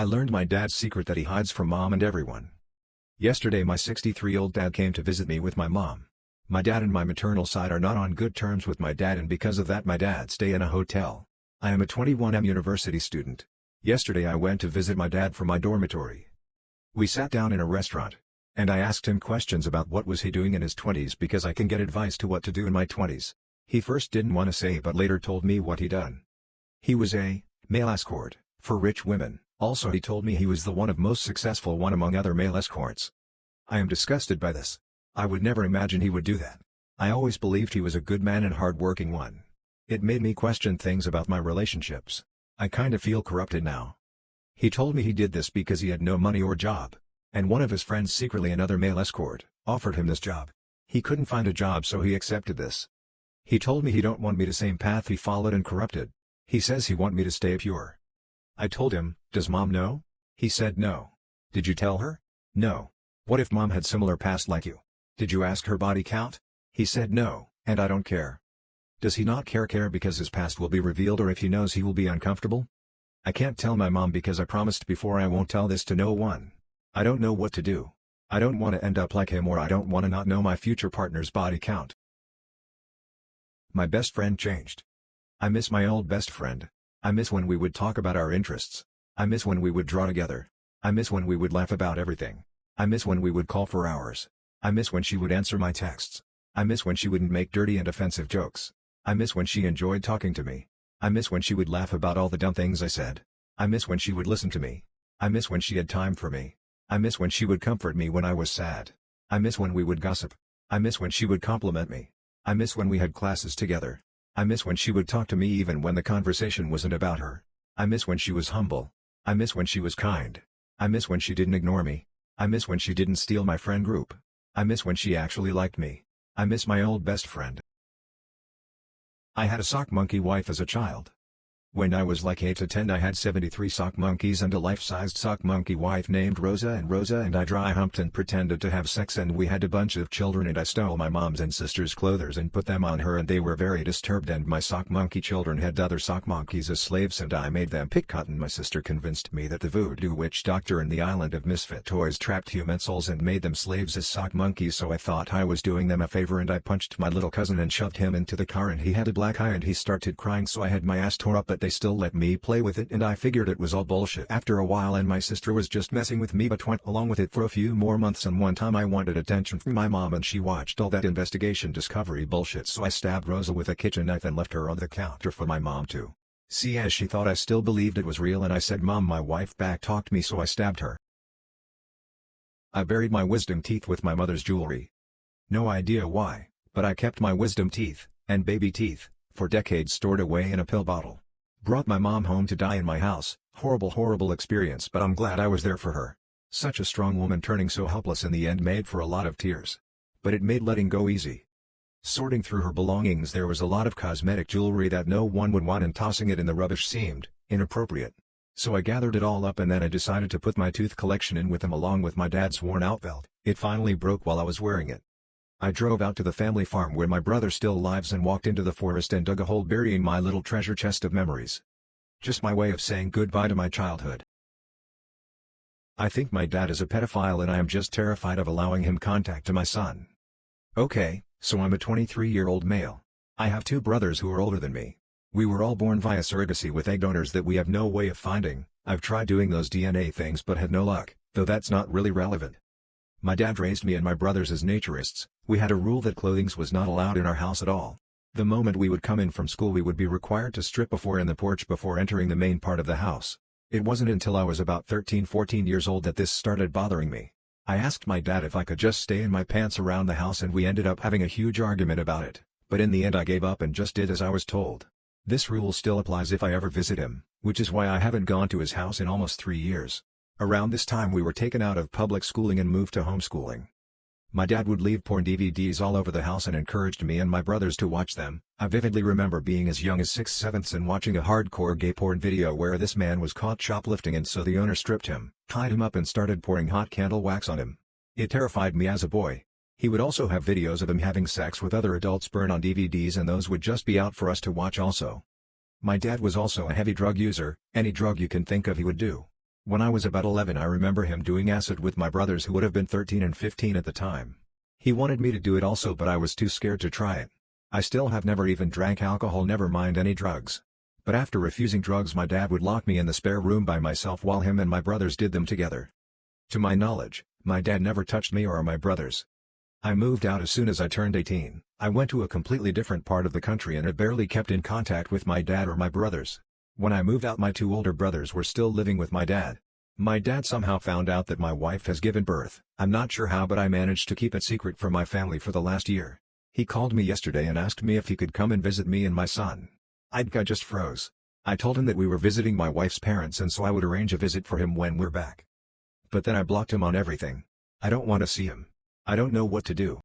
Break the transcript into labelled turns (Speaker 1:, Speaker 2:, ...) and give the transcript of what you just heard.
Speaker 1: I learned my dad's secret that he hides from mom and everyone. Yesterday my 63-year-old dad came to visit me with my mom. My dad and my maternal side are not on good terms with my dad, and because of that my dad stay in a hotel. I am a 21M university student. Yesterday I went to visit my dad from my dormitory. We sat down in a restaurant, and I asked him questions about what was he doing in his 20s because I can get advice to what to do in my 20s. He first didn't want to say but later told me what he done. He was a male escort for rich women. Also he told me he was the one of most successful one among other male escorts. I am disgusted by this. I would never imagine he would do that. I always believed he was a good man and hard-working one. It made me question things about my relationships. I kinda feel corrupted now. He told me he did this because he had no money or job. And one of his friends, secretly another male escort, offered him this job. He couldn't find a job so he accepted this. He told me he don't want me to same path he followed and corrupted. He says he want me to stay pure. I told him, does mom know? He said no. Did you tell her? No. What if mom had similar past like you? Did you ask her body count? He said no, and I don't care. Does he not care because his past will be revealed, or if he knows he will be uncomfortable? I can't tell my mom because I promised before I won't tell this to no one. I don't know what to do. I don't want to end up like him, or I don't want to not know my future partner's body count. My best friend changed. I miss my old best friend. I miss when we would talk about our interests. I miss when we would draw together. I miss when we would laugh about everything. I miss when we would call for hours. I miss when she would answer my texts. I miss when she wouldn't make dirty and offensive jokes. I miss when she enjoyed talking to me. I miss when she would laugh about all the dumb things I said. I miss when she would listen to me. I miss when she had time for me. I miss when she would comfort me when I was sad. I miss when we would gossip. I miss when she would compliment me. I miss when we had classes together. I miss when she would talk to me even when the conversation wasn't about her. I miss when she was humble. I miss when she was kind. I miss when she didn't ignore me. I miss when she didn't steal my friend group. I miss when she actually liked me. I miss my old best friend. I had a sock monkey wife as a child. When I was like 8 to 10 I had 73 sock monkeys and a life-sized sock monkey wife named Rosa and I dry humped and pretended to have sex, and we had a bunch of children, and I stole my mom's and sister's clothes and put them on her, and they were very disturbed, and my sock monkey children had other sock monkeys as slaves and I made them pick cotton. My sister convinced me that the voodoo witch doctor in the island of misfit toys trapped human souls and made them slaves as sock monkeys, so I thought I was doing them a favor and I punched my little cousin and shoved him into the car, and he had a black eye and he started crying, so I had my ass tore up, but they still let me play with it, and I figured it was all bullshit after a while and my sister was just messing with me, but went along with it for a few more months, and one time I wanted attention from my mom and she watched all that investigation discovery bullshit, so I stabbed Rosa with a kitchen knife and left her on the counter for my mom to see, as she thought I still believed it was real, and I said, Mom, my wife back-talked me, so I stabbed her. I buried my wisdom teeth with my mother's jewelry. No idea why, but I kept my wisdom teeth, and baby teeth, for decades stored away in a pill bottle. Brought my mom home to die in my house. Horrible experience, but I'm glad I was there for her. Such a strong woman turning so helpless in the end made for a lot of tears. But it made letting go easy. Sorting through her belongings, there was a lot of cosmetic jewelry that no one would want, and tossing it in the rubbish seemed inappropriate. So I gathered it all up, and then I decided to put my tooth collection in with them along with my dad's worn-out belt. It finally broke while I was wearing it. I drove out to the family farm where my brother still lives and walked into the forest and dug a hole, burying my little treasure chest of memories. Just my way of saying goodbye to my childhood. I think my dad is a pedophile and I am just terrified of allowing him contact to my son. Okay, so I'm a 23-year-old male. I have 2 brothers who are older than me. We were all born via surrogacy with egg donors that we have no way of finding. I've tried doing those DNA things but had no luck, though that's not really relevant. My dad raised me and my brothers as naturists. We had a rule that clothing was not allowed in our house at all. The moment we would come in from school we would be required to strip before in the porch before entering the main part of the house. It wasn't until I was about 13-14 years old that this started bothering me. I asked my dad if I could just stay in my pants around the house, and we ended up having a huge argument about it, but in the end I gave up and just did as I was told. This rule still applies if I ever visit him, which is why I haven't gone to his house in almost 3 years. Around this time we were taken out of public schooling and moved to homeschooling. My dad would leave porn DVDs all over the house and encouraged me and my brothers to watch them. I vividly remember being as young as 6/7 and watching a hardcore gay porn video where this man was caught shoplifting, and so the owner stripped him, tied him up and started pouring hot candle wax on him. It terrified me as a boy. He would also have videos of him having sex with other adults burned on DVDs, and those would just be out for us to watch also. My dad was also a heavy drug user. Any drug you can think of he would do. When I was about 11 I remember him doing acid with my brothers who would have been 13 and 15 at the time. He wanted me to do it also but I was too scared to try it. I still have never even drank alcohol, never mind any drugs. But after refusing drugs my dad would lock me in the spare room by myself while him and my brothers did them together. To my knowledge, my dad never touched me or my brothers. I moved out as soon as I turned 18. I went to a completely different part of the country and had barely kept in contact with my dad or my brothers. When I moved out my two older brothers were still living with my dad. My dad somehow found out that my wife has given birth. I'm not sure how but I managed to keep it secret from my family for the last year. He called me yesterday and asked me if he could come and visit me and my son. I just froze. I told him that we were visiting my wife's parents and so I would arrange a visit for him when we're back. But then I blocked him on everything. I don't want to see him. I don't know what to do.